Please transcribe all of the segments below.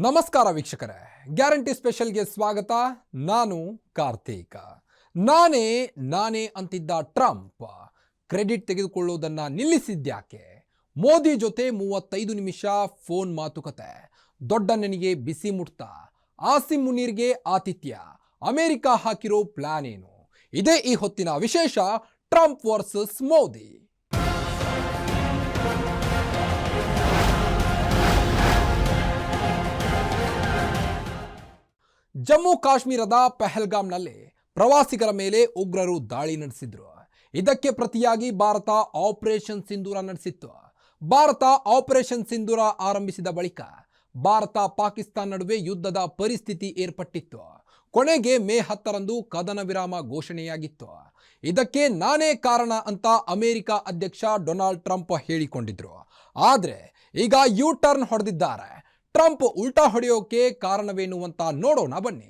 ನಮಸ್ಕಾರ ವೀಕ್ಷಕರೇ, ಗ್ಯಾರಂಟಿ ಸ್ಪೆಷಲ್ಗೆ ಸ್ವಾಗತ. ನಾನು ಕಾರ್ತಿಕ್. ನಾನೇ ಅಂತಿದ್ದ ಟ್ರಂಪ್ ಕ್ರೆಡಿಟ್ ತೆಗೆದುಕೊಳ್ಳುವುದನ್ನು ನಿಲ್ಲಿಸಿದ್ಯಾಕೆ? ಮೋದಿ ಜೊತೆ 35 ನಿಮಿಷ ಫೋನ್ ಮಾತುಕತೆ, ದೊಡ್ಡಣ್ಣನಿಗೆ ಬಿಸಿ ಮುಟ್ತಾ, ಆಸಿಮ್ ಮುನೀರ್ಗೆ ಆತಿಥ್ಯ, ಅಮೆರಿಕ ಹಾಕಿರೋ ಪ್ಲಾನ್ ಏನು? ಇದೇ ಈ ಹೊತ್ತಿನ ವಿಶೇಷ ಟ್ರಂಪ್ ವರ್ಸಸ್ ಮೋದಿ. ಜಮ್ಮು ಕಾಶ್ಮೀರದ ಪಹಲ್ಗಾಮ್ನಲ್ಲಿ ಪ್ರವಾಸಿಗರ ಮೇಲೆ ಉಗ್ರರು ದಾಳಿ ನಡೆಸಿದ್ರು. ಇದಕ್ಕೆ ಪ್ರತಿಯಾಗಿ ಭಾರತ ಆಪರೇಷನ್ ಸಿಂಧೂರ ನಡೆಸಿತ್ತು. ಭಾರತ ಆಪರೇಷನ್ ಸಿಂಧೂರ ಆರಂಭಿಸಿದ ಬಳಿಕ ಭಾರತ ಪಾಕಿಸ್ತಾನ ನಡುವೆ ಯುದ್ಧದ ಪರಿಸ್ಥಿತಿ ಏರ್ಪಟ್ಟಿತ್ತು. ಕೊನೆಗೆ ಮೇ 10ರಂದು ಕದನ ವಿರಾಮ ಘೋಷಣೆಯಾಗಿತ್ತು. ಇದಕ್ಕೆ ನಾನೇ ಕಾರಣ ಅಂತ ಅಮೆರಿಕ ಅಧ್ಯಕ್ಷ ಡೊನಾಲ್ಡ್ ಟ್ರಂಪ್ ಹೇಳಿಕೊಂಡಿದ್ರು. ಆದರೆ ಈಗ ಯು ಟರ್ನ್ ಹೊಡೆದಿದ್ದಾರೆ. ಟ್ರಂಪ್ ಉಲ್ಟಾ ಹೊಡೆಯೋಕೆ ಕಾರಣವೇನು ಅಂತ ನೋಡೋಣ ಬನ್ನಿ.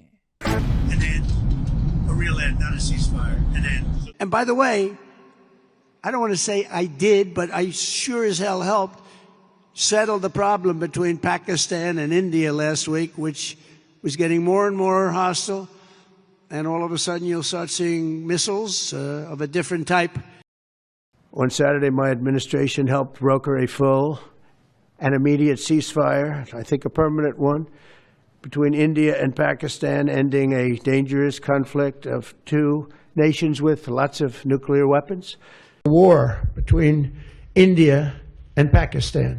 And by the way, I don't want to say I did, but I sure as hell helped settle the problem between Pakistan and India last week, which was getting more and more hostile. And all of a sudden you'll start seeing missiles of a different type. On Saturday, my administration helped broker a full an immediate ceasefire, I think a permanent one, between India and Pakistan, ending a dangerous conflict of two nations with lots of nuclear weapons. War between India and Pakistan.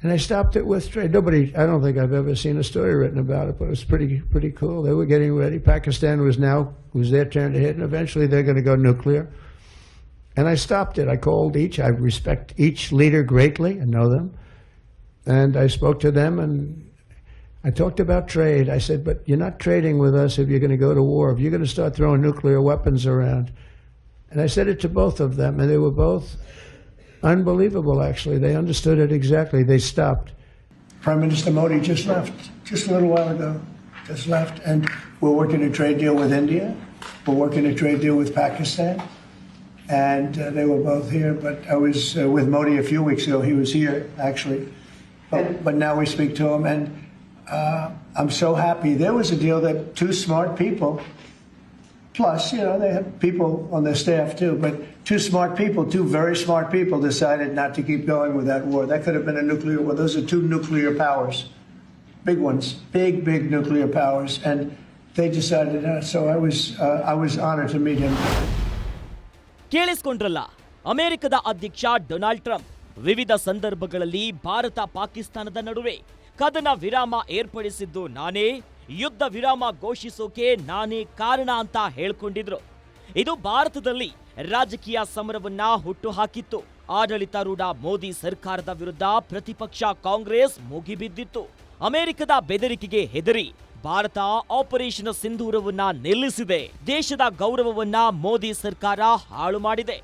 And I stopped it with trade. I don't think I've ever seen a story written about it, but it was pretty cool. They were getting ready. Pakistan was their turn to hit, and eventually they're going to go nuclear. And I stopped it. I called each. I respect each leader greatly and know them. And I spoke to them and I talked about trade. I said, but you're not trading with us if you're going to go to war, if you're going to start throwing nuclear weapons around. And I said it to both of them, and they were both unbelievable, actually. They understood it exactly. They stopped. Prime Minister Modi just left, just a little while ago, just left. And we're working a trade deal with India. We're working a trade deal with Pakistan. And they were both here, but I was with Modi a few weeks ago. He was here, actually. But now we speak to him, and I'm so happy. There was a deal that two smart people, plus, they have people on their staff too, but two very smart people decided not to keep going with that war. That could have been a nuclear war. Those are two nuclear powers, big ones, big nuclear powers, and they decided not. So I was honored to meet him. ಕೇಳಿಸ್ಕೊಂಡ್ರಲ್ಲ, ಅಮೆರಿಕದ ಅಧ್ಯಕ್ಷ Donald Trump ವಿವಿಧ ಸಂದರ್ಭಗಳಲ್ಲಿ ಭಾರತ ಪಾಕಿಸ್ತಾನದ ನಡುವೆ ಕದನ ವಿರಾಮ ಏರ್ಪಡಿಸಿದ್ದು ನಾನೇ, ಯುದ್ಧ ವಿರಾಮ ಘೋಷಿಸೋಕೆ ನಾನೇ ಕಾರಣ ಅಂತ ಹೇಳ್ಕೊಂಡಿದ್ರು. ಇದು ಭಾರತದಲ್ಲಿ ರಾಜಕೀಯ ಸಮರವನ್ನ ಹುಟ್ಟುಹಾಕಿತ್ತು. ಆಡಳಿತಾರೂಢ ಮೋದಿ ಸರ್ಕಾರದ ವಿರುದ್ಧ ಪ್ರತಿಪಕ್ಷ ಕಾಂಗ್ರೆಸ್ ಮುಗಿಬಿದ್ದಿತ್ತು. ಅಮೆರಿಕದ ಬೆದರಿಕೆಗೆ ಹೆದರಿ ಭಾರತ ಆಪರೇಷನ್ ಸಿಂಧೂರವನ್ನ ನಿಲ್ಲಿಸಿದೆ. ದೇಶದ ಗೌರವವನ್ನ ಮೋದಿ ಸರ್ಕಾರ ಹಾಳು ಮಾಡಿದೆ.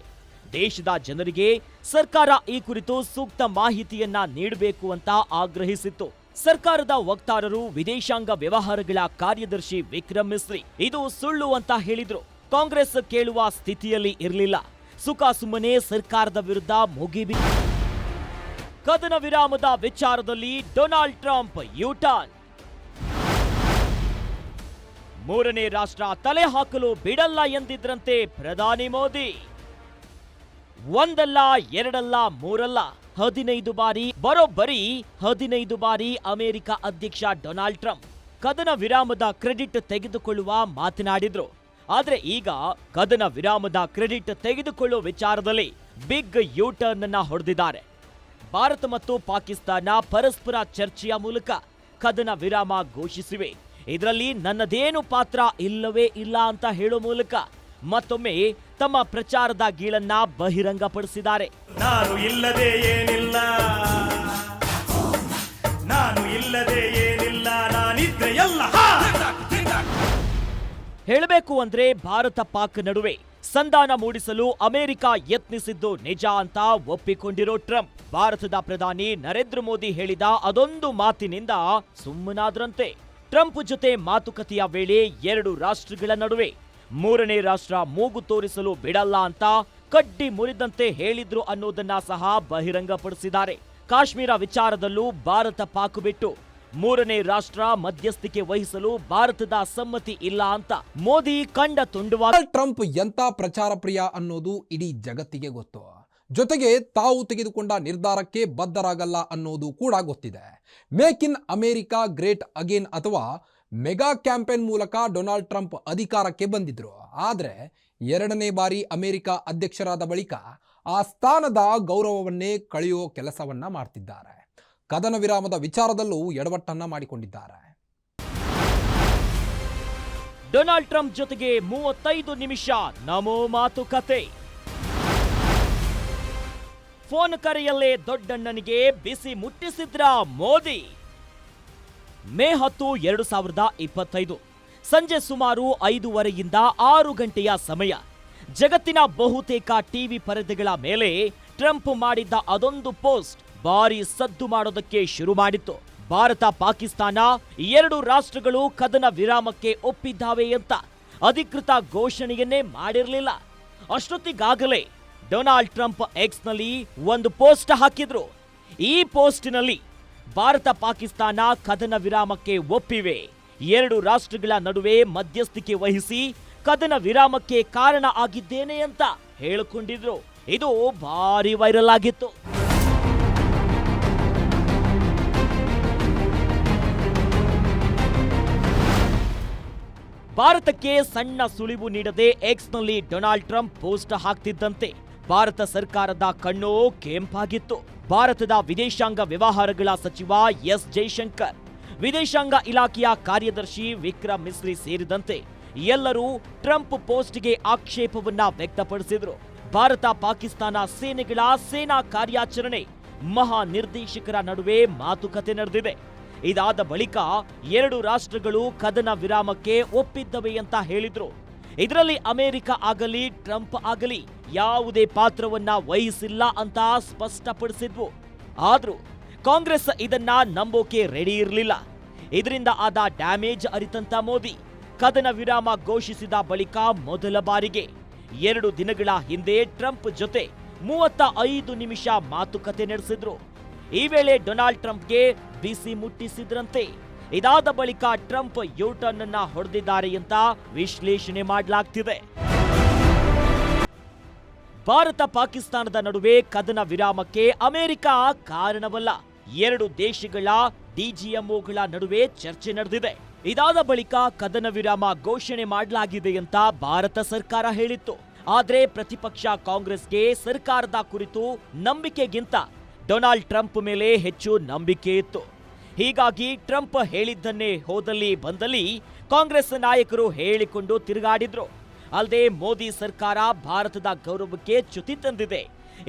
ದೇಶದ ಜನರಿಗೆ ಸರ್ಕಾರ ಈ ಕುರಿತು ಸೂಕ್ತ ಮಾಹಿತಿಯನ್ನ ನೀಡಬೇಕು ಅಂತ ಆಗ್ರಹಿಸಿತ್ತು. ಸರ್ಕಾರದ ವಕ್ತಾರರು ವಿದೇಶಾಂಗ ವ್ಯವಹಾರಗಳ ಕಾರ್ಯದರ್ಶಿ ವಿಕ್ರಮ್ ಮಿಸ್ರಿ ಇದು ಸುಳ್ಳು ಅಂತ ಹೇಳಿದ್ರು. ಕಾಂಗ್ರೆಸ್ ಕೇಳುವ ಸ್ಥಿತಿಯಲ್ಲಿ ಇರಲಿಲ್ಲ. ಸುಖಾಸುಮ್ಮನೆ ಸರ್ಕಾರದ ವಿರುದ್ಧ ಮುಗಿಬಿದ್ದ. ಕದನ ವಿರಾಮದ ವಿಚಾರದಲ್ಲಿ ಡೊನಾಲ್ಡ್ ಟ್ರಂಪ್ ಯುಟರ್ನ್. ಮೂರನೇ ರಾಷ್ಟ್ರ ತಲೆ ಹಾಕಲು ಬಿಡಲ್ಲ ಎಂದಿದ್ರಂತೆ ಪ್ರಧಾನಿ ಮೋದಿ. ಒಂದಲ್ಲ ಎರಡಲ್ಲ ಮೂರಲ್ಲ 15 ಬಾರಿ, ಬರೋಬ್ಬರಿ 15 ಬಾರಿ ಅಮೆರಿಕ ಅಧ್ಯಕ್ಷ ಡೊನಾಲ್ಡ್ ಟ್ರಂಪ್ ಕದನ ವಿರಾಮದ ಕ್ರೆಡಿಟ್ ತೆಗೆದುಕೊಳ್ಳುವ ಮಾತನಾಡಿದ್ರು. ಆದ್ರೆ ಈಗ ಕದನ ವಿರಾಮದ ಕ್ರೆಡಿಟ್ ತೆಗೆದುಕೊಳ್ಳುವ ವಿಚಾರದಲ್ಲಿ ಬಿಗ್ ಯು ಟರ್ನ್ ಅನ್ನ ಹೊಡೆದಿದ್ದಾರೆ. ಭಾರತ ಮತ್ತು ಪಾಕಿಸ್ತಾನ ಪರಸ್ಪರ ಚರ್ಚೆಯ ಮೂಲಕ ಕದನ ವಿರಾಮ ಘೋಷಿಸಿವೆ. ಇದರಲ್ಲಿ ನನ್ನದೇನು ಪಾತ್ರ ಇಲ್ಲವೇ ಇಲ್ಲ ಅಂತ ಹೇಳೋ ಮೂಲಕ ಮತ್ತೊಮ್ಮೆ ತಮ್ಮ ಪ್ರಚಾರದ ಗೀಳನ್ನ ಬಹಿರಂಗಪಡಿಸಿದ್ದಾರೆ. ನಾನು ಇಲ್ಲದೆ ಏನಿಲ್ಲ, ನಾನಿದ್ರೆ ಎಲ್ಲ. ಹೇಳಬೇಕು ಅಂದ್ರೆ ಭಾರತ ಪಾಕ್ ನಡುವೆ ಸಂಧಾನ ಮೂಡಿಸಲು ಅಮೆರಿಕ ಯತ್ನಿಸಿದ್ದು ನಿಜ ಅಂತ ಒಪ್ಪಿಕೊಂಡಿರೋ ಟ್ರಂಪ್ ಭಾರತದ ಪ್ರಧಾನಿ ನರೇಂದ್ರ ಮೋದಿ ಹೇಳಿದ ಅದೊಂದು ಮಾತಿನಿಂದ ಸುಮ್ಮನಾದ್ರಂತೆ. ಟ್ರಂಪ್ ಜೊತೆ ಮಾತುಕತೆಯ ವೇಳೆ ಎರಡು ರಾಷ್ಟ್ರಗಳ ನಡುವೆ ಮೂರನೇ ರಾಷ್ಟ್ರ ಮೂಗು ತೋರಿಸಲು ಬಿಡಲ್ಲ ಅಂತ ಕಡ್ಡಿ ಮುರಿದಂತೆ ಹೇಳಿದ್ರು ಅನ್ನೋದನ್ನ ಸಹ ಬಹಿರಂಗಪಡಿಸಿದ್ದಾರೆ. ಕಾಶ್ಮೀರ ವಿಚಾರದಲ್ಲೂ ಭಾರತ ಪಾಕ್ ಬಿಟ್ಟು ಮೂರನೇ ರಾಷ್ಟ್ರ ಮಧ್ಯಸ್ಥಿಕೆ ವಹಿಸಲು ಭಾರತದ ಸಮ್ಮತಿ ಇಲ್ಲ ಅಂತ ಮೋದಿ ಕಂಡ ತುಂಡುವಾಗ ಡೊನಾಲ್ಡ್ ಟ್ರಂಪ್ ಎಂಥ ಪ್ರಚಾರ ಪ್ರಿಯ ಅನ್ನೋದು ಇಡೀ ಜಗತ್ತಿಗೆ ಗೊತ್ತು. ಜೊತೆಗೆ ತಾವು ತೆಗೆದುಕೊಂಡ ನಿರ್ಧಾರಕ್ಕೆ ಬದ್ಧರಾಗಲ್ಲ ಅನ್ನೋದು ಕೂಡ ಗೊತ್ತಿದೆ. Make in America great again ಅಥವಾ ಮೆಗಾ ಕ್ಯಾಂಪೇನ್ ಮೂಲಕ ಡೊನಾಲ್ಡ್ ಟ್ರಂಪ್ ಅಧಿಕಾರಕ್ಕೆ ಬಂದಿದ್ರು. ಆದರೆ ಎರಡನೇ ಬಾರಿ ಅಮೆರಿಕ ಅಧ್ಯಕ್ಷರಾದ ಬಳಿಕ ಆ ಸ್ಥಾನದ ಗೌರವವನ್ನೇ ಕಳೆಯೋ ಕೆಲಸವನ್ನ ಮಾಡ್ತಿದ್ದಾರೆ. ಕದನ ವಿರಾಮದ ವಿಚಾರದಲ್ಲೂ ಎಡವಟ್ಟನ್ನ ಮಾಡಿಕೊಂಡಿದ್ದಾರೆ. ಡೊನಾಲ್ಡ್ ಟ್ರಂಪ್ ಜೊತೆಗೆ 35 ನಿಮಿಷ ನಮೋ ಮಾತುಕತೆ. ಫೋನ್ ಕರೆಯಲ್ಲೇ ದೊಡ್ಡಣ್ಣನಿಗೆ ಬಿಸಿ ಮುಟ್ಟಿಸಿದ್ರ ಮೋದಿ. ಮೇ 10, 2025 ಸಂಜೆ ಸುಮಾರು 5:30ಯಿಂದ 6 ಗಂಟೆಯ ಸಮಯ. ಜಗತ್ತಿನ ಬಹುತೇಕ ಟಿವಿ ಪರದೆಗಳ ಮೇಲೆ ಟ್ರಂಪ್ ಮಾಡಿದ್ದ ಅದೊಂದು ಪೋಸ್ಟ್ ಭಾರಿ ಸದ್ದು ಮಾಡೋದಕ್ಕೆ ಶುರು ಮಾಡಿತ್ತು. ಭಾರತ ಪಾಕಿಸ್ತಾನ 2 ರಾಷ್ಟ್ರಗಳು ಕದನ ವಿರಾಮಕ್ಕೆ ಒಪ್ಪಿದ್ದಾವೆ ಅಂತ ಅಧಿಕೃತ ಘೋಷಣೆಯನ್ನೇ ಮಾಡಿರಲಿಲ್ಲ. ಅಷ್ಟೊತ್ತಿಗಾಗಲೇ ಡೊನಾಲ್ಡ್ ಟ್ರಂಪ್ ಎಕ್ಸ್ನಲ್ಲಿ ಒಂದು ಪೋಸ್ಟ್ ಹಾಕಿದ್ರು. ಈ ಪೋಸ್ಟಿನಲ್ಲಿ ಭಾರತ ಪಾಕಿಸ್ತಾನ ಕದನ ವಿರಾಮಕ್ಕೆ ಒಪ್ಪಿವೆ, 2 ರಾಷ್ಟ್ರಗಳ ನಡುವೆ ಮಧ್ಯಸ್ಥಿಕೆ ವಹಿಸಿ ಕದನ ವಿರಾಮಕ್ಕೆ ಕಾರಣ ಆಗಿದ್ದೇನೆ ಅಂತ ಹೇಳಿಕೊಂಡಿದ್ರು. ಇದು ಭಾರಿ ವೈರಲ್ ಆಗಿತ್ತು. ಭಾರತಕ್ಕೆ ಸಣ್ಣ ಸುಳಿವು ನೀಡದೆ ಎಕ್ಸ್ನಲ್ಲಿ ಡೊನಾಲ್ಡ್ ಟ್ರಂಪ್ ಪೋಸ್ಟ್ ಹಾಕ್ತಿದ್ದಂತೆ ಭಾರತ ಸರ್ಕಾರದ ಕಣ್ಣು ಕೆಂಪಾಗಿತ್ತು. ಭಾರತದ ವಿದೇಶಾಂಗ ವ್ಯವಹಾರಗಳ ಸಚಿವ ಎಸ್ ಜೈಶಂಕರ್, ವಿದೇಶಾಂಗ ಇಲಾಖೆಯ ಕಾರ್ಯದರ್ಶಿ ವಿಕ್ರಮ್ ಮಿಸ್ರಿ ಸೇರಿದಂತೆ ಎಲ್ಲರೂ ಟ್ರಂಪ್ ಪೋಸ್ಟ್ಗೆ ಆಕ್ಷೇಪವನ್ನ ವ್ಯಕ್ತಪಡಿಸಿದ್ರು. ಭಾರತ ಪಾಕಿಸ್ತಾನ ಸೇನೆಗಳ ಸೇನಾ ಕಾರ್ಯಾಚರಣೆ ಮಹಾ ನಿರ್ದೇಶಕರ ನಡುವೆ ಮಾತುಕತೆ ನಡೆದಿದೆ. ಇದಾದ ಬಳಿಕ 2 ರಾಷ್ಟ್ರಗಳು ಕದನ ವಿರಾಮಕ್ಕೆ ಒಪ್ಪಿದ್ದವೆ ಅಂತ ಹೇಳಿದ್ರು. ಇದರಲ್ಲಿ ಅಮೆರಿಕ ಆಗಲಿ ಟ್ರಂಪ್ ಆಗಲಿ ಯಾವುದೇ ಪಾತ್ರವನ್ನ ವಹಿಸಿಲ್ಲ ಅಂತ ಸ್ಪಷ್ಟಪಡಿಸಿದ್ವು. ಆದ್ರೂ ಕಾಂಗ್ರೆಸ್ ಇದನ್ನ ನಂಬೋಕೆ ರೆಡಿ ಇರಲಿಲ್ಲ. ಇದರಿಂದ ಆದ ಡ್ಯಾಮೇಜ್ ಅರಿತಂತ ಮೋದಿ ಕದನ ವಿರಾಮ ಘೋಷಿಸಿದ ಬಳಿಕ ಮೊದಲ ಬಾರಿಗೆ 2 ದಿನಗಳ ಹಿಂದೆ ಟ್ರಂಪ್ ಜೊತೆ 35 ನಿಮಿಷ ಮಾತುಕತೆ ನಡೆಸಿದ್ರು. ಈ ವೇಳೆ ಡೊನಾಲ್ಡ್ ಟ್ರಂಪ್ಗೆ ಬಿಸಿ ಮುಟ್ಟಿಸಿದ್ರಂತೆ. ಇದಾದ ಬಳಿಕ ಟ್ರಂಪ್ ಯೂಟರ್ನ್ ಅನ್ನ ಹೊಡೆದಿದ್ದಾರೆ ಅಂತ ವಿಶ್ಲೇಷಣೆ ಮಾಡಲಾಗ್ತಿದೆ. ಭಾರತ ಪಾಕಿಸ್ತಾನದ ನಡುವೆ ಕದನ ವಿರಾಮಕ್ಕೆ ಅಮೆರಿಕ ಕಾರಣವಲ್ಲ. 2 ದೇಶಗಳ ಡಿಜಿಎಂಒಗಳ ನಡುವೆ ಚರ್ಚೆ ನಡೆದಿದೆ. ಇದಾದ ಬಳಿಕ ಕದನ ವಿರಾಮ ಘೋಷಣೆ ಮಾಡಲಾಗಿದೆ ಅಂತ ಭಾರತ ಸರ್ಕಾರ ಹೇಳಿತ್ತು. ಆದ್ರೆ ಪ್ರತಿಪಕ್ಷ ಕಾಂಗ್ರೆಸ್ಗೆ ಸರ್ಕಾರದ ಕುರಿತು ನಂಬಿಕೆಗಿಂತ ಡೊನಾಲ್ಡ್ ಟ್ರಂಪ್ ಮೇಲೆ ಹೆಚ್ಚು ನಂಬಿಕೆ ಇತ್ತು. ಹೀಗಾಗಿ ಟ್ರಂಪ್ ಹೇಳಿದ್ದನ್ನೇ ಹೋದಲ್ಲಿ ಬಂದಲ್ಲಿ ಕಾಂಗ್ರೆಸ್ ನಾಯಕರು ಹೇಳಿಕೊಂಡು ತಿರುಗಾಡಿದ್ರು. ಅಲ್ಲದೆ ಮೋದಿ ಸರ್ಕಾರ ಭಾರತದ ಗೌರವಕ್ಕೆ ಚ್ಯುತಿ ತಂದಿದೆ,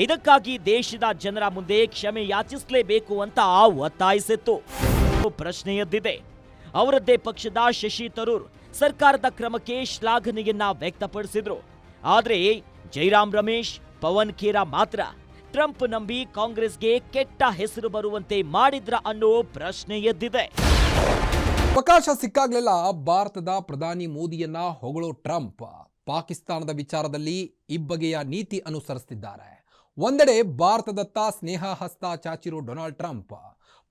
ಇದಕ್ಕಾಗಿ ದೇಶದ ಜನರ ಮುಂದೆ ಕ್ಷಮೆ ಯಾಚಿಸಲೇಬೇಕು ಅಂತ ಒತ್ತಾಯಿಸಿತ್ತು. ಪ್ರಶ್ನೆ ಎದ್ದಿದೆ. ಅವರದ್ದೇ ಪಕ್ಷದ ಶಶಿ ತರೂರ್ ಸರ್ಕಾರದ ಕ್ರಮಕ್ಕೆ ಶ್ಲಾಘನೆಯನ್ನ ವ್ಯಕ್ತಪಡಿಸಿದ್ರು. ಆದ್ರೆ ಜೈರಾಮ್ ರಮೇಶ್, ಪವನ್ ಖೇರಾ ಮಾತ್ರ ಟ್ರಂಪ್ ನಂಬಿ ಕಾಂಗ್ರೆಸ್ಗೆ ಕೆಟ್ಟ ಹೆಸರು ಬರುವಂತೆ ಮಾಡಿದ್ರ ಅನ್ನೋ ಪ್ರಶ್ನೆ ಎದ್ದಿದೆ. ಅವಕಾಶ ಸಿಕ್ಕಾಗ್ಲೆಲ್ಲ ಭಾರತದ ಪ್ರಧಾನಿ ಮೋದಿಯನ್ನ ಹೊಗಳೋ ಟ್ರಂಪ್ ಪಾಕಿಸ್ತಾನದ ವಿಚಾರದಲ್ಲಿ ಇಬ್ಬಗೆಯ ನೀತಿ ಅನುಸರಿಸುತ್ತಿದ್ದಾರೆ. ಒಂದೆಡೆ ಭಾರತದತ್ತ ಸ್ನೇಹ ಹಸ್ತ ಚಾಚಿರೋ ಡೊನಾಲ್ಡ್ ಟ್ರಂಪ್,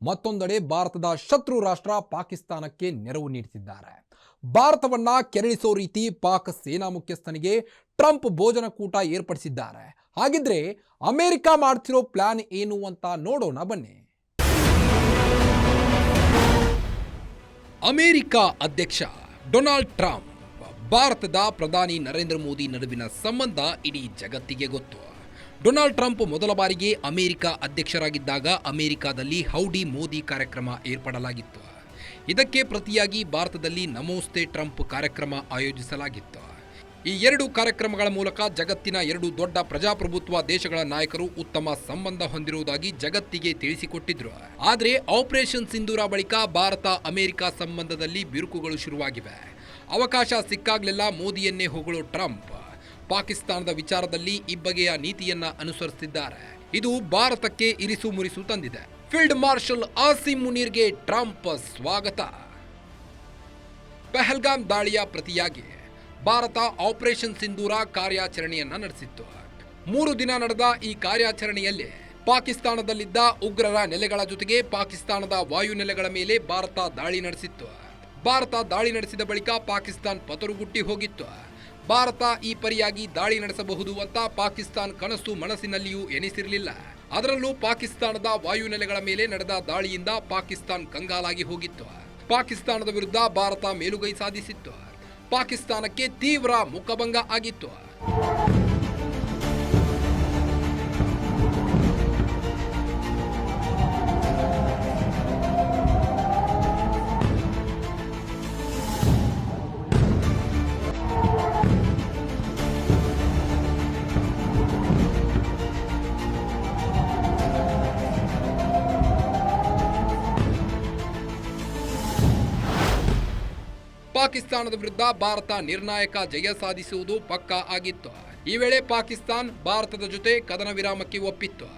ಮತ್ತೊಂದೆಡೆ ಭಾರತದ ಶತ್ರು ರಾಷ್ಟ್ರ ಪಾಕಿಸ್ತಾನಕ್ಕೆ ನೆರವು ನೀಡುತ್ತಿದ್ದಾರೆ. ಭಾರತವನ್ನ ಕೆರಳಿಸೋ ರೀತಿ ಪಾಕ್ ಸೇನಾ ಮುಖ್ಯಸ್ಥನಿಗೆ ಟ್ರಂಪ್ ಭೋಜನ ಕೂಟ ಏರ್ಪಡಿಸಿದ್ದಾರೆ. ಹಾಗಿದ್ರೆ ಅಮೆರಿಕ ಮಾಡ್ತಿರೋ ಪ್ಲಾನ್ ಏನು ಅಂತ ನೋಡೋಣ ಬನ್ನಿ. ಅಮೆರಿಕ ಅಧ್ಯಕ್ಷ ಡೊನಾಲ್ಡ್ ಟ್ರಂಪ್, ಭಾರತದ ಪ್ರಧಾನಿ ನರೇಂದ್ರ ಮೋದಿ ನಡುವಿನ ಸಂಬಂಧ ಇಡೀ ಜಗತ್ತಿಗೆ ಗೊತ್ತು. ಡೊನಾಲ್ಡ್ ಟ್ರಂಪ್ ಮೊದಲ ಬಾರಿಗೆ ಅಮೆರಿಕ ಅಧ್ಯಕ್ಷರಾಗಿದ್ದಾಗ ಅಮೆರಿಕದಲ್ಲಿ ಹೌಡಿ ಮೋದಿ ಕಾರ್ಯಕ್ರಮ ಏರ್ಪಡಲಾಗಿತ್ತು. ಇದಕ್ಕೆ ಪ್ರತಿಯಾಗಿ ಭಾರತದಲ್ಲಿ ನಮೋಸ್ತೆ ಟ್ರಂಪ್ ಕಾರ್ಯಕ್ರಮ ಆಯೋಜಿಸಲಾಗಿತ್ತು. ಈ 2 ಕಾರ್ಯಕ್ರಮಗಳ ಮೂಲಕ ಜಗತ್ತಿನ 2 ದೊಡ್ಡ ಪ್ರಜಾಪ್ರಭುತ್ವ ದೇಶಗಳ ನಾಯಕರು ಉತ್ತಮ ಸಂಬಂಧ ಹೊಂದಿರುವುದಾಗಿ ಜಗತ್ತಿಗೆ ತಿಳಿಸಿಕೊಟ್ಟಿದ್ರು. ಆದರೆ ಆಪರೇಷನ್ ಸಿಂಧೂರ ಬಳಿಕ ಭಾರತ ಅಮೆರಿಕ ಸಂಬಂಧದಲ್ಲಿ ಬಿರುಕುಗಳು ಶುರುವಾಗಿವೆ. ಅವಕಾಶ ಸಿಕ್ಕಾಗ್ಲೆಲ್ಲ ಮೋದಿಯನ್ನೇ ಹೊಗಳೋ ಟ್ರಂಪ್ ಪಾಕಿಸ್ತಾನದ ವಿಚಾರದಲ್ಲಿ ಇಬ್ಬಗೆಯ ನೀತಿಯನ್ನ ಅನುಸರಿಸುತ್ತಿದ್ದಾರೆ. ಇದು ಭಾರತಕ್ಕೆ ಇರಿಸು ಮುರಿಸು ತಂದಿದೆ. ಫೀಲ್ಡ್ ಮಾರ್ಷಲ್ ಆಸಿಮ್ ಮುನೀರ್ಗೆ ಟ್ರಂಪ್ ಸ್ವಾಗತ. ಪಹಲ್ಗಾಮ್ ದಾಳಿಯ ಪ್ರತಿಯಾಗಿ ಭಾರತ ಆಪರೇಷನ್ ಸಿಂಧೂರ ಕಾರ್ಯಾಚರಣೆಯನ್ನ ನಡೆಸಿತ್ತು. 3 ದಿನ ನಡೆದ ಈ ಕಾರ್ಯಾಚರಣೆಯಲ್ಲಿ ಪಾಕಿಸ್ತಾನದಲ್ಲಿದ್ದ ಉಗ್ರರ ನೆಲೆಗಳ ಜೊತೆಗೆ ಪಾಕಿಸ್ತಾನದ ವಾಯುನೆಲೆಗಳ ಮೇಲೆ ಭಾರತ ದಾಳಿ ನಡೆಸಿತ್ತು. ಭಾರತ ದಾಳಿ ನಡೆಸಿದ ಬಳಿಕ ಪಾಕಿಸ್ತಾನ ಪತರುಗುಟ್ಟಿ ಹೋಗಿತ್ತು. ಭಾರತ ಈ ಪರಿಯಾಗಿ ದಾಳಿ ನಡೆಸಬಹುದು ಅಂತ ಪಾಕಿಸ್ತಾನ ಕನಸು ಮನಸ್ಸಿನಲ್ಲಿಯೂ ಎನಿಸಿರಲಿಲ್ಲ. ಅದರಲ್ಲೂ ಪಾಕಿಸ್ತಾನದ ವಾಯುನೆಲೆಗಳ ಮೇಲೆ ನಡೆದ ದಾಳಿಯಿಂದ ಪಾಕಿಸ್ತಾನ ಕಂಗಾಲಾಗಿ ಹೋಗಿತ್ತು. ಪಾಕಿಸ್ತಾನದ ವಿರುದ್ಧ ಭಾರತ ಮೇಲುಗೈ ಸಾಧಿಸಿತ್ತು. ಪಾಕಿಸ್ತಾನಕ್ಕೆ ತೀವ್ರ ಮುಖಭಂಗ ಆಗಿತ್ತು. ಪಾಕಿಸ್ತಾನದ ವಿರುದ್ಧ ಭಾರತ ನಿರ್ಣಾಯಕ ಜಯ ಸಾಧಿಸುವುದು ಪಕ್ಕಾ ಆಗಿತ್ತು. ಈ ವೇಳೆ ಪಾಕಿಸ್ತಾನ ಭಾರತದ ಜೊತೆ ಕದನ ವಿರಾಮಕ್ಕೆ ಒಪ್ಪಿತ್ತು.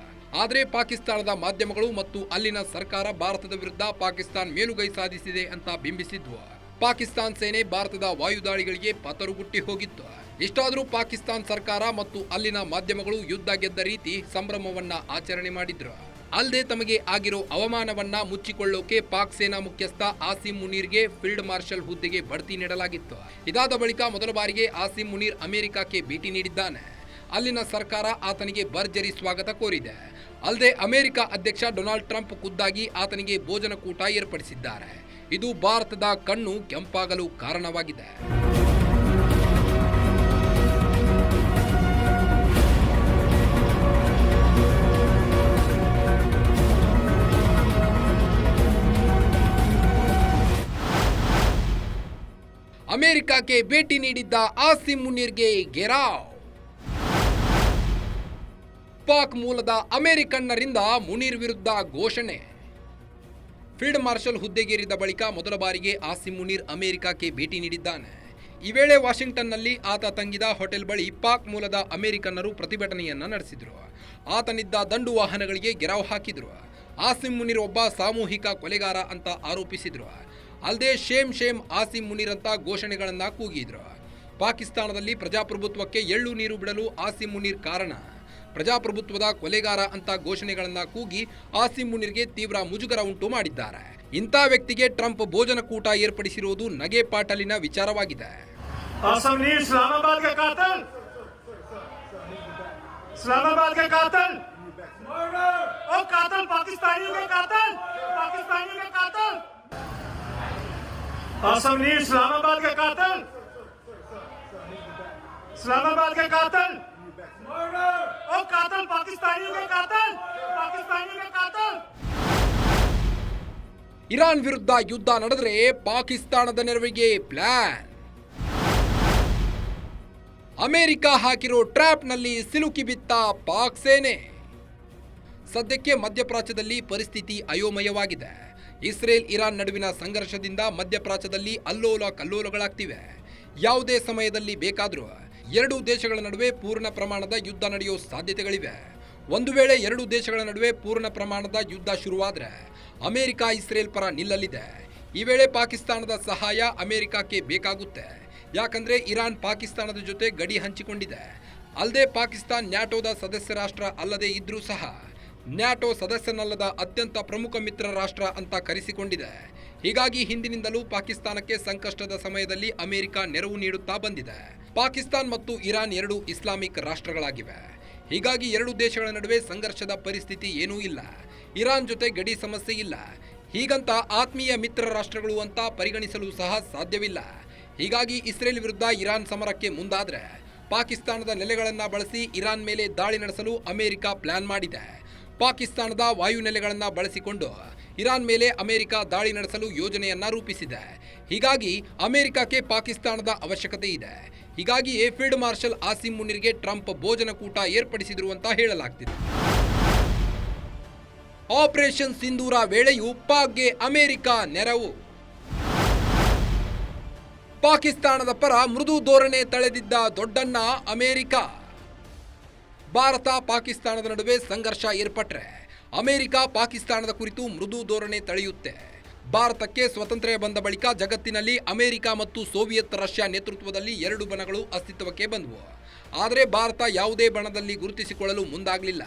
ಆದರೆ ಪಾಕಿಸ್ತಾನದ ಮಾಧ್ಯಮಗಳು ಮತ್ತು ಅಲ್ಲಿನ ಸರ್ಕಾರ ಭಾರತದ ವಿರುದ್ಧ ಪಾಕಿಸ್ತಾನ ಮೇಲುಗೈ ಸಾಧಿಸಿದೆ ಅಂತ ಬಿಂಬಿಸಿದ್ವು. ಪಾಕಿಸ್ತಾನ ಸೇನೆ ಭಾರತದ ವಾಯುದಾಳಿಗಳಿಗೆ ಪತರುಗುಟ್ಟಿ ಹೋಗಿತ್ತು. ಇಷ್ಟಾದರೂ ಪಾಕಿಸ್ತಾನ ಸರ್ಕಾರ ಮತ್ತು ಅಲ್ಲಿನ ಮಾಧ್ಯಮಗಳು ಯುದ್ಧ ಗೆದ್ದ ರೀತಿ ಸಂಭ್ರಮವನ್ನ ಆಚರಣೆ ಮಾಡಿದ್ರು. ಅಲ್ಲದೆ ತಮಗೆ ಆಗಿರೋ ಅವಮಾನವನ್ನ ಮುಚ್ಚಿಕೊಳ್ಳೋಕೆ ಪಾಕ್ ಸೇನಾ ಮುಖ್ಯಸ್ಥ ಆಸಿಮ್ ಮುನೀರ್ಗೆ ಫೀಲ್ಡ್ ಮಾರ್ಷಲ್ ಹುದ್ದೆಗೆ ಬಡ್ತಿ ನೀಡಲಾಗಿತ್ತು. ಇದಾದ ಬಳಿಕ ಮೊದಲ ಬಾರಿಗೆ ಆಸಿಮ್ ಮುನೀರ್ ಅಮೆರಿಕಕ್ಕೆ ಭೇಟಿ ನೀಡಿದ್ದಾನೆ. ಅಲ್ಲಿನ ಸರ್ಕಾರ ಆತನಿಗೆ ಭರ್ಜರಿ ಸ್ವಾಗತ ಕೋರಿದೆ. ಅಲ್ಲದೆ ಅಮೆರಿಕ ಅಧ್ಯಕ್ಷ ಡೊನಾಲ್ಡ್ ಟ್ರಂಪ್ ಖುದ್ದಾಗಿ ಆತನಿಗೆ ಭೋಜನಕೂಟ ಏರ್ಪಡಿಸಿದ್ದಾರೆ. ಇದು ಭಾರತದ ಕಣ್ಣು ಕೆಂಪಾಗಲು ಕಾರಣವಾಗಿದೆ. ಅಮೆರಿಕಕ್ಕೆ ಭೇಟಿ ನೀಡಿದ್ದ ಆಸಿಮ್ ಮುನೀರ್ಗೆ ಗೆರಾವ್. ಪಾಕ್ ಮೂಲದ ಅಮೆರಿಕನ್ನರಿಂದ ಮುನೀರ್ ವಿರುದ್ಧ ಘೋಷಣೆ. ಫೀಲ್ಡ್ ಮಾರ್ಷಲ್ ಹುದ್ದೆಗೇರಿದ ಬಳಿಕ ಮೊದಲ ಬಾರಿಗೆ ಆಸಿಮ್ ಮುನೀರ್ ಅಮೆರಿಕಕ್ಕೆ ಭೇಟಿ ನೀಡಿದ್ದಾನೆ. ಈ ವೇಳೆ ವಾಷಿಂಗ್ಟನ್ನಲ್ಲಿ ಆತ ತಂಗಿದ ಹೋಟೆಲ್ ಬಳಿ ಪಾಕ್ ಮೂಲದ ಅಮೆರಿಕನ್ನರು ಪ್ರತಿಭಟನೆಯನ್ನ ನಡೆಸಿದ್ರು. ಆತನಿದ್ದ ದಂಡು ವಾಹನಗಳಿಗೆ ಗೆರಾವ್ ಹಾಕಿದ್ರು. ಆಸಿಮ್ ಮುನೀರ್ ಒಬ್ಬ ಸಾಮೂಹಿಕ ಕೊಲೆಗಾರ ಅಂತ ಆರೋಪಿಸಿದ್ರು. ಅಲ್ಲದೆ ಶೇಮ್ ಆಸಿಮ್ ಮುನೀರ್ ಅಂತ ಘೋಷಣೆಗಳನ್ನ ಕೂಗಿದ್ರು. ಪಾಕಿಸ್ತಾನದಲ್ಲಿ ಪ್ರಜಾಪ್ರಭುತ್ವಕ್ಕೆ ಎಳ್ಳು ನೀರು ಬಿಡಲು ಆಸಿಮ್ ಮುನೀರ್ ಕಾರಣ. ಪ್ರಜಾಪ್ರಭುತ್ವದ ಕೊಲೆಗಾರ ಅಂತ ಘೋಷಣೆಗಳನ್ನ ಕೂಗಿ ಆಸಿಮ್ ಮುನೀರ್ಗೆ ತೀವ್ರ ಮುಜುಗರ ಉಂಟು ಮಾಡಿದ್ದಾರೆ. ಇಂಥ ವ್ಯಕ್ತಿಗೆ ಟ್ರಂಪ್ ಭೋಜನಕೂಟ ಏರ್ಪಡಿಸಿರುವುದು ನಗೆ ಪಾಟಲಿನ ವಿಚಾರವಾಗಿದೆ. आसम नीर इस्लामाबाद के कातिल, इस्लामाबाद के कातिल, ओ कातिल पाकिस्तानी के कातिल, पाकिस्तानी के कातिल. ಇರಾನ್ ವಿರುದ್ಧ ಯುದ್ಧ ನಡೆದರೆ ಪಾಕಿಸ್ತಾನದ ನೆರವಿಗೆ ಪ್ಲಾನ್. ಅಮೆರಿಕ ಹಾಕಿರೋ ಟ್ರ್ಯಾಪ್ನಲ್ಲಿ ಸಿಲುಕಿ ಬಿತ್ತ ಪಾಕ್ ಸೇನೆ. ಸದ್ಯಕ್ಕೆ ಮಧ್ಯಪ್ರಾಚ್ಯದಲ್ಲಿ ಪರಿಸ್ಥಿತಿ ಅಯೋಮಯವಾಗಿದೆ. ಇಸ್ರೇಲ್ ಇರಾನ್ ನಡುವಿನ ಸಂಘರ್ಷದಿಂದ ಮಧ್ಯಪ್ರಾಚ್ಯದಲ್ಲಿ ಅಲ್ಲೋಲ ಕಲ್ಲೋಲಗಳಾಗ್ತಿವೆ. ಯಾವುದೇ ಸಮಯದಲ್ಲಿ ಬೇಕಾದರೂ ಎರಡೂ ದೇಶಗಳ ನಡುವೆ ಪೂರ್ಣ ಪ್ರಮಾಣದ ಯುದ್ಧ ನಡೆಯೋ ಸಾಧ್ಯತೆಗಳಿವೆ. ಒಂದು ವೇಳೆ ಎರಡೂ ದೇಶಗಳ ನಡುವೆ ಪೂರ್ಣ ಪ್ರಮಾಣದ ಯುದ್ಧ ಶುರುವಾದರೆ ಅಮೆರಿಕ ಇಸ್ರೇಲ್ ಪರ ನಿಲ್ಲಲಿದೆ. ಈ ವೇಳೆ ಪಾಕಿಸ್ತಾನದ ಸಹಾಯ ಅಮೆರಿಕಕ್ಕೆ ಬೇಕಾಗುತ್ತೆ. ಯಾಕಂದ್ರೆ ಇರಾನ್ ಪಾಕಿಸ್ತಾನದ ಜೊತೆ ಗಡಿ ಹಂಚಿಕೊಂಡಿದೆ. ಅಲ್ಲದೆ ಪಾಕಿಸ್ತಾನ ನ್ಯಾಟೋದ ಸದಸ್ಯ ರಾಷ್ಟ್ರ ಅಲ್ಲದೆ ಇದ್ರೂ ಸಹ ನ್ಯಾಟೋ ಸದಸ್ಯನಲ್ಲದ ಅತ್ಯಂತ ಪ್ರಮುಖ ಮಿತ್ರ ರಾಷ್ಟ್ರ ಅಂತ ಕರೆಸಿಕೊಂಡಿದೆ. ಹೀಗಾಗಿ ಹಿಂದಿನಿಂದಲೂ ಪಾಕಿಸ್ತಾನಕ್ಕೆ ಸಂಕಷ್ಟದ ಸಮಯದಲ್ಲಿ ಅಮೆರಿಕ ನೆರವು ನೀಡುತ್ತಾ ಬಂದಿದೆ. ಪಾಕಿಸ್ತಾನ ಮತ್ತು ಇರಾನ್ ಎರಡು ಇಸ್ಲಾಮಿಕ್ ರಾಷ್ಟ್ರಗಳಾಗಿವೆ. ಹೀಗಾಗಿ ಎರಡು ದೇಶಗಳ ನಡುವೆ ಸಂಘರ್ಷದ ಪರಿಸ್ಥಿತಿ ಏನೂ ಇಲ್ಲ. ಇರಾನ್ ಜೊತೆ ಗಡಿ ಸಮಸ್ಯೆ ಇಲ್ಲ. ಹೀಗಂತ ಆತ್ಮೀಯ ಮಿತ್ರ ರಾಷ್ಟ್ರಗಳು ಅಂತ ಪರಿಗಣಿಸಲು ಸಹ ಸಾಧ್ಯವಿಲ್ಲ. ಹೀಗಾಗಿ ಇಸ್ರೇಲ್ ವಿರುದ್ಧ ಇರಾನ್ ಸಮರಕ್ಕೆ ಮುಂದಾದ್ರೆ ಪಾಕಿಸ್ತಾನದ ನೆಲೆಗಳನ್ನ ಬಳಸಿ ಇರಾನ್ ಮೇಲೆ ದಾಳಿ ನಡೆಸಲು ಅಮೆರಿಕ ಪ್ಲಾನ್ ಮಾಡಿದೆ. ಪಾಕಿಸ್ತಾನದ ವಾಯುನೆಲೆಗಳನ್ನ ಬಳಸಿಕೊಂಡು ಇರಾನ್ ಮೇಲೆ ಅಮೆರಿಕ ದಾಳಿ ನಡೆಸಲು ಯೋಜನೆಯನ್ನ ರೂಪಿಸಿದೆ. ಹೀಗಾಗಿ ಅಮೆರಿಕಕ್ಕೆ ಪಾಕಿಸ್ತಾನದ ಅವಶ್ಯಕತೆ ಇದೆ. ಹೀಗಾಗಿಯೇ ಫೀಲ್ಡ್ ಮಾರ್ಷಲ್ ಆಸಿಮ್ ಮುನೀರ್ಗೆ ಟ್ರಂಪ್ ಭೋಜನಕೂಟ ಏರ್ಪಡಿಸಿದ್ರು ಅಂತ ಹೇಳಲಾಗ್ತಿದೆ. ಆಪರೇಷನ್ ಸಿಂಧೂರ ವೇಳೆಯೂ ಪಾಕ್ಗೆ ಅಮೆರಿಕ ನೆರವು. ಪಾಕಿಸ್ತಾನದ ಪರ ಮೃದು ಧೋರಣೆ ತಳೆದಿದ್ದ ದೊಡ್ಡಣ್ಣ ಅಮೆರಿಕ. ಭಾರತ ಪಾಕಿಸ್ತಾನದ ನಡುವೆ ಸಂಘರ್ಷ ಏರ್ಪಟ್ರೆ ಅಮೆರಿಕ ಪಾಕಿಸ್ತಾನದ ಕುರಿತು ಮೃದು ಧೋರಣೆ ತಳೆಯುತ್ತೆ. ಭಾರತಕ್ಕೆ ಸ್ವಾತಂತ್ರ್ಯ ಬಂದ ಬಳಿಕ ಜಗತ್ತಿನಲ್ಲಿ ಅಮೆರಿಕ ಮತ್ತು ಸೋವಿಯತ್ ರಷ್ಯಾ ನೇತೃತ್ವದಲ್ಲಿ ಎರಡು ಬಣಗಳು ಅಸ್ತಿತ್ವಕ್ಕೆ ಬಂದವು. ಆದರೆ ಭಾರತ ಯಾವುದೇ ಬಣದಲ್ಲಿ ಗುರುತಿಸಿಕೊಳ್ಳಲು ಮುಂದಾಗಲಿಲ್ಲ.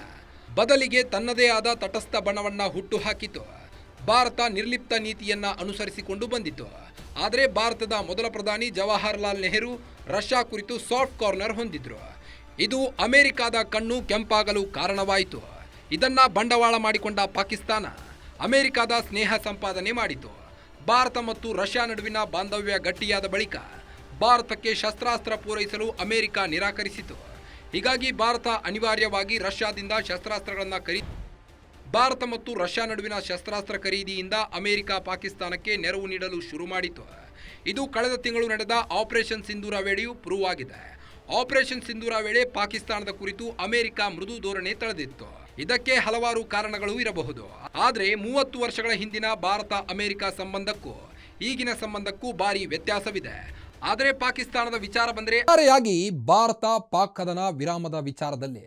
ಬದಲಿಗೆ ತನ್ನದೇ ಆದ ತಟಸ್ಥ ಬಣವನ್ನ ಹುಟ್ಟುಹಾಕಿತು. ಭಾರತ ನಿರ್ಲಿಪ್ತ ನೀತಿಯನ್ನ ಅನುಸರಿಸಿಕೊಂಡು ಬಂದಿತು. ಆದರೆ ಭಾರತದ ಮೊದಲ ಪ್ರಧಾನಿ ಜವಾಹರ್ಲಾಲ್ ನೆಹರು ರಷ್ಯಾ ಕುರಿತು ಸಾಫ್ಟ್ ಕಾರ್ನರ್ ಹೊಂದಿದ್ರು. ಇದು ಅಮೆರಿಕದ ಕಣ್ಣು ಕೆಂಪಾಗಲು ಕಾರಣವಾಯಿತು. ಇದನ್ನ ಬಂಡವಾಳ ಮಾಡಿಕೊಂಡ ಪಾಕಿಸ್ತಾನ ಅಮೆರಿಕದ ಸ್ನೇಹ ಸಂಪಾದನೆ ಮಾಡಿತು. ಭಾರತ ಮತ್ತು ರಷ್ಯಾ ನಡುವಿನ ಬಾಂಧವ್ಯ ಗಟ್ಟಿಯಾದ ಬಳಿಕ ಭಾರತಕ್ಕೆ ಶಸ್ತ್ರಾಸ್ತ್ರ ಪೂರೈಸಲು ಅಮೆರಿಕ ನಿರಾಕರಿಸಿತು. ಹೀಗಾಗಿ ಭಾರತ ಅನಿವಾರ್ಯವಾಗಿ ರಷ್ಯಾದಿಂದ ಶಸ್ತ್ರಾಸ್ತ್ರಗಳನ್ನು ಭಾರತ ಮತ್ತು ರಷ್ಯಾ ನಡುವಿನ ಶಸ್ತ್ರಾಸ್ತ್ರ ಖರೀದಿಯಿಂದ ಅಮೆರಿಕ ಪಾಕಿಸ್ತಾನಕ್ಕೆ ನೆರವು ನೀಡಲು ಶುರು ಮಾಡಿತು. ಇದು ಕಳೆದ ತಿಂಗಳು ನಡೆದ ಆಪರೇಷನ್ ಸಿಂಧೂರ ವೇಳೆಯೂ ಪ್ರೂವ್ ಆಗಿದೆ. ಆಪರೇಷನ್ ಸಿಂಧೂರ ವೇಳೆ ಪಾಕಿಸ್ತಾನದ ಕುರಿತು ಅಮೆರಿಕ ಮೃದು ಧೋರಣೆ ತಳೆದಿತ್ತು. ಇದಕ್ಕೆ ಹಲವಾರು ಕಾರಣಗಳು ಇರಬಹುದು. ಆದರೆ 30 ವರ್ಷಗಳ ಹಿಂದಿನ ಭಾರತ ಅಮೆರಿಕ ಸಂಬಂಧಕ್ಕೂ ಈಗಿನ ಸಂಬಂಧಕ್ಕೂ ಭಾರಿ ವ್ಯತ್ಯಾಸವಿದೆ. ಆದರೆ ಪಾಕಿಸ್ತಾನದ ವಿಚಾರ ಬಂದರೆ ಒಟ್ಟಾರೆಯಾಗಿ ಭಾರತ ಪಾಕ್ ಕದನ ವಿರಾಮದ ವಿಚಾರದಲ್ಲಿ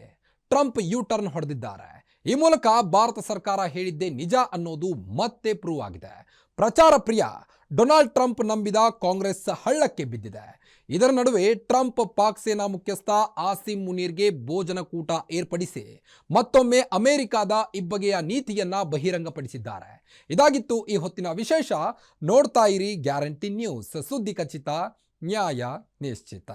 ಟ್ರಂಪ್ ಯು ಟರ್ನ್ ಹೊಡೆದಿದ್ದಾರೆ. ಈ ಮೂಲಕ ಭಾರತ ಸರ್ಕಾರ ಹೇಳಿದ್ದೇ ನಿಜ ಅನ್ನೋದು ಮತ್ತೆ ಪ್ರೂವ್ ಆಗಿದೆ. ಪ್ರಚಾರ ಪ್ರಿಯ ಡೊನಾಲ್ಡ್ ಟ್ರಂಪ್ ನಂಬಿದ ಕಾಂಗ್ರೆಸ್ ಹಳ್ಳಕ್ಕೆ ಬಿದ್ದಿದೆ. ಇದರ ನಡುವೆ ಟ್ರಂಪ್ ಪಾಕ್ ಸೇನಾ ಮುಖ್ಯಸ್ಥ ಆಸಿಂ ಮುನೀರ್ಗೆ ಭೋಜನಕೂಟ ಏರ್ಪಡಿಸಿ ಮತ್ತೊಮ್ಮೆ ಅಮೆರಿಕದ ಇಬ್ಬಗೆಯ ನೀತಿಯನ್ನ ಬಹಿರಂಗಪಡಿಸಿದ್ದಾರೆ. ಇದಾಗಿತ್ತು ಈ ಹೊತ್ತಿನ ವಿಶೇಷ. ನೋಡ್ತಾ ಇರಿ ಗ್ಯಾರಂಟಿ ನ್ಯೂಸ್, ಸುದ್ದಿ ಖಚಿತ, ನ್ಯಾಯ ನಿಶ್ಚಿತ.